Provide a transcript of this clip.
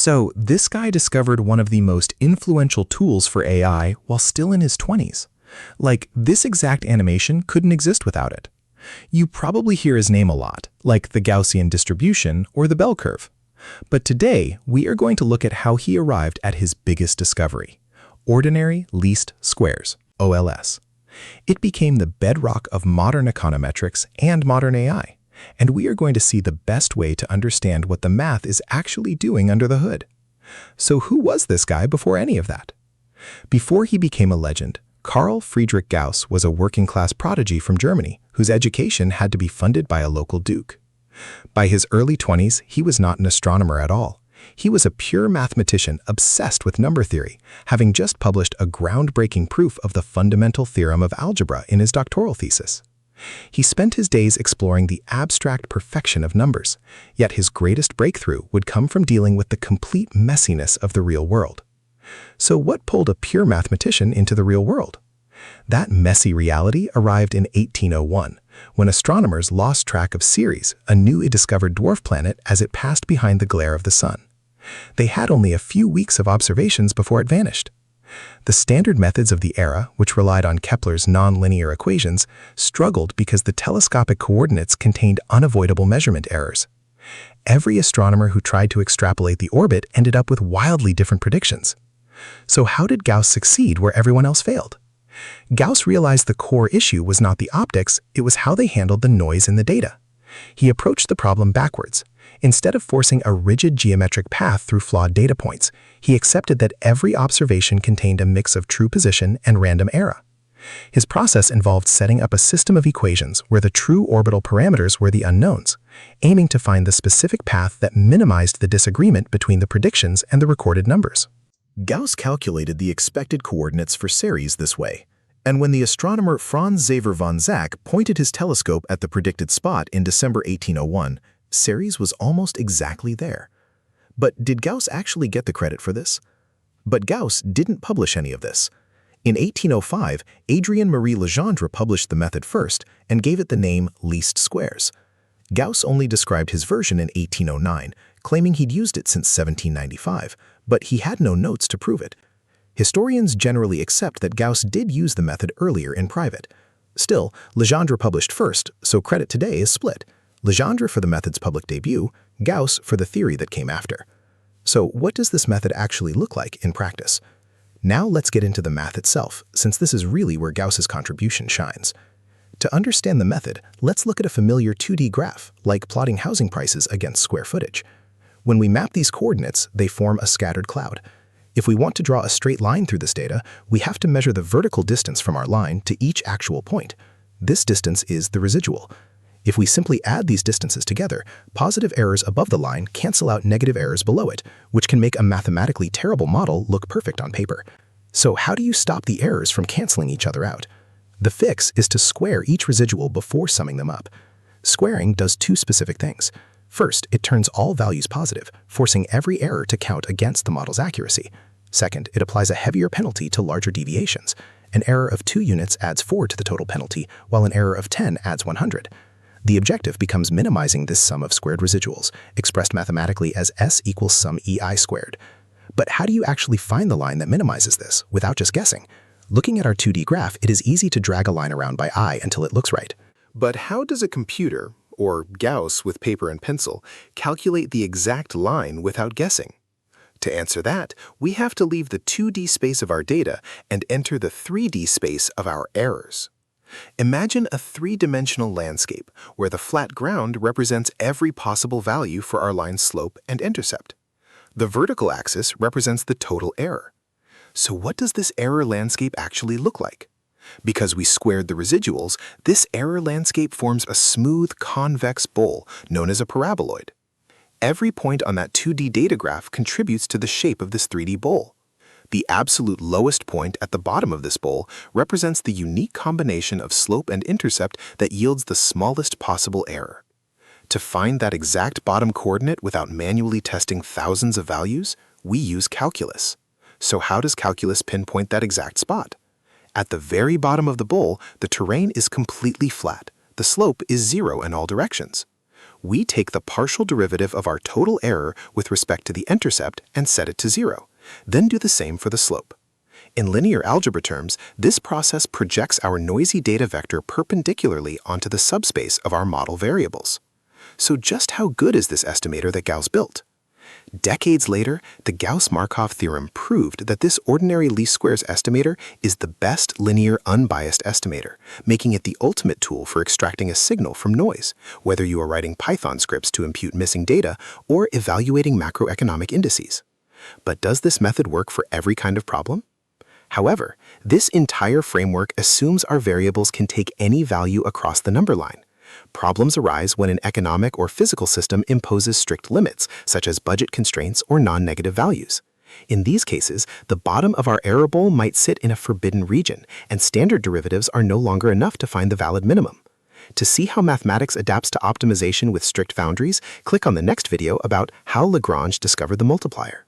So this guy discovered one of the most influential tools for AI while still in his 20s. Like, this exact animation couldn't exist without it. You probably hear his name a lot, like the Gaussian distribution or the bell curve. But today, we are going to look at how he arrived at his biggest discovery: ordinary least squares, OLS. It became the bedrock of modern econometrics and modern AI, and we are going to see the best way to understand what the math is actually doing under the hood. So who was this guy before any of that? Before he became a legend, Carl Friedrich Gauss was a working-class prodigy from Germany whose education had to be funded by a local duke. By his early 20s, he was not an astronomer at all. He was a pure mathematician obsessed with number theory, having just published a groundbreaking proof of the fundamental theorem of algebra in his doctoral thesis. He spent his days exploring the abstract perfection of numbers, yet his greatest breakthrough would come from dealing with the complete messiness of the real world. So what pulled a pure mathematician into the real world? That messy reality arrived in 1801, when astronomers lost track of Ceres, a newly discovered dwarf planet, as it passed behind the glare of the sun. They had only a few weeks of observations before it vanished. The standard methods of the era, which relied on Kepler's nonlinear equations, struggled because the telescopic coordinates contained unavoidable measurement errors. Every astronomer who tried to extrapolate the orbit ended up with wildly different predictions. So how did Gauss succeed where everyone else failed? Gauss realized the core issue was not the optics, it was how they handled the noise in the data. He approached the problem backwards. Instead of forcing a rigid geometric path through flawed data points, he accepted that every observation contained a mix of true position and random error. His process involved setting up a system of equations where the true orbital parameters were the unknowns, aiming to find the specific path that minimized the disagreement between the predictions and the recorded numbers. Gauss calculated the expected coordinates for Ceres this way, and when the astronomer Franz Xaver von Zach pointed his telescope at the predicted spot in December 1801, Ceres was almost exactly there. But did Gauss actually get the credit for this? But Gauss didn't publish any of this. In 1805, Adrien Marie Legendre published the method first and gave it the name least squares. Gauss only described his version in 1809, claiming he'd used it since 1795, but he had no notes to prove it. Historians generally accept that Gauss did use the method earlier in private. Still, Legendre published first, so credit today is split. Legendre for the method's public debut, Gauss for the theory that came after. So what does this method actually look like in practice? Now let's get into the math itself, since this is really where Gauss's contribution shines. To understand the method, let's look at a familiar 2D graph, like plotting housing prices against square footage. When we map these coordinates, they form a scattered cloud. If we want to draw a straight line through this data, we have to measure the vertical distance from our line to each actual point. This distance is the residual. If we simply add these distances together, positive errors above the line cancel out negative errors below it, which can make a mathematically terrible model look perfect on paper. So how do you stop the errors from canceling each other out? The fix is to square each residual before summing them up. Squaring does two specific things. First, it turns all values positive, forcing every error to count against the model's accuracy. Second, it applies a heavier penalty to larger deviations. An error of 2 units adds 4 to the total penalty, while an error of 10 adds 100. The objective becomes minimizing this sum of squared residuals, expressed mathematically as S equals sum EI squared. But how do you actually find the line that minimizes this, without just guessing? Looking at our 2D graph, it is easy to drag a line around by eye until it looks right. But how does a computer, or Gauss with paper and pencil, calculate the exact line without guessing? To answer that, we have to leave the 2D space of our data and enter the 3D space of our errors. Imagine a three-dimensional landscape where the flat ground represents every possible value for our line's slope and intercept. The vertical axis represents the total error. So what does this error landscape actually look like? Because we squared the residuals, this error landscape forms a smooth, convex bowl known as a paraboloid. Every point on that 2D data graph contributes to the shape of this 3D bowl. The absolute lowest point at the bottom of this bowl represents the unique combination of slope and intercept that yields the smallest possible error. To find that exact bottom coordinate without manually testing thousands of values, we use calculus. So how does calculus pinpoint that exact spot? At the very bottom of the bowl, the terrain is completely flat. The slope is 0 in all directions. We take the partial derivative of our total error with respect to the intercept and set it to 0, then do the same for the slope. In linear algebra terms, this process projects our noisy data vector perpendicularly onto the subspace of our model variables. So just how good is this estimator that Gauss built? Decades later, the Gauss-Markov theorem proved that this ordinary least squares estimator is the best linear unbiased estimator, making it the ultimate tool for extracting a signal from noise, whether you are writing Python scripts to impute missing data or evaluating macroeconomic indices. But does this method work for every kind of problem? However, this entire framework assumes our variables can take any value across the number line. Problems arise when an economic or physical system imposes strict limits, such as budget constraints or non-negative values. In these cases, the bottom of our error bowl might sit in a forbidden region, and standard derivatives are no longer enough to find the valid minimum. To see how mathematics adapts to optimization with strict boundaries, click on the next video about how Lagrange discovered the multiplier.